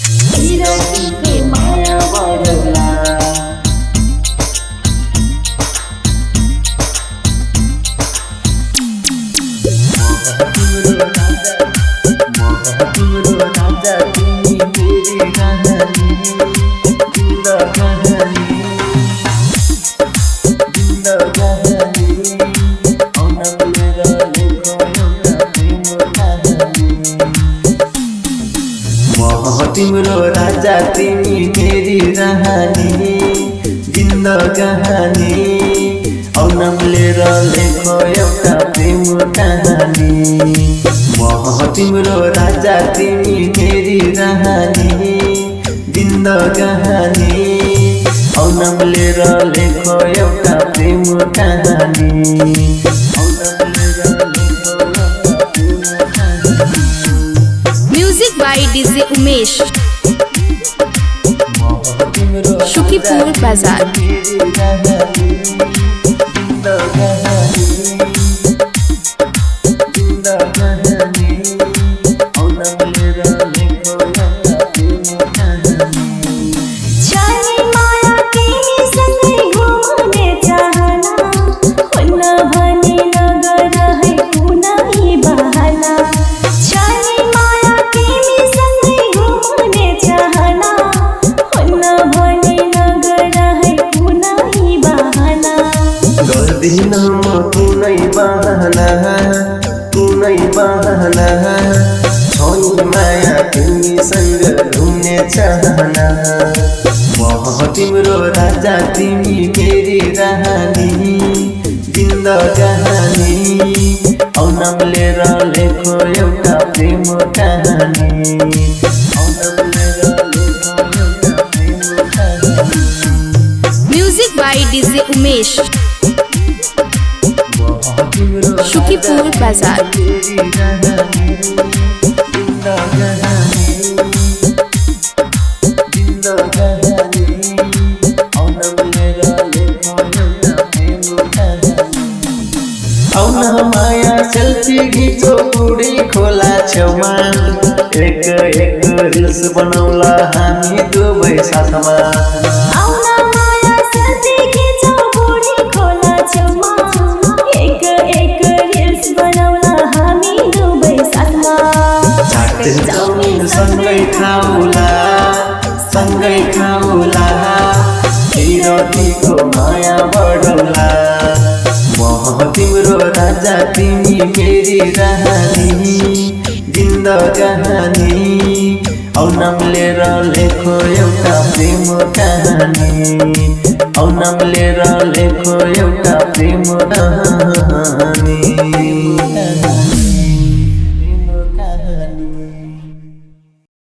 विरहको माया बढौला तिम्रो राजा तिमी मेरी कहानी तिम्रो राजा तिमी मेरी कहानी जिन्दगानी औनम लिएर लेखो एउटा प्रेम कहानी तिम्रो राजा तिमी मेरी कहानी जिन्दगानी औनम लिएर लेखो एउटा प्रेम कहानी music by DJ Umesh Shukipur बाजार गर्दिन म कुनै बहाना छोरी माया तिमीसँग घुम्ने चाहना म तिम्रो राजा तिमी मेरी रानी जिन्दगानी औनम लिएर लेखो एउटा प्रेम कहानी music by DJ Umesh Shukipur बाजार माया सेल्फी खिचो बुढी खोला छेउमा एक रिल्स बनाउला हामी दुवै साथमा सँगै खाउला विरहको माया बढौला म तिम्रो राजा तिमी मेरी रानी जिन्दगानी औनम लिएर लेखो एउटा प्रेम कहानी औनम लिएर लेखो एउटा प्रेम कहानी।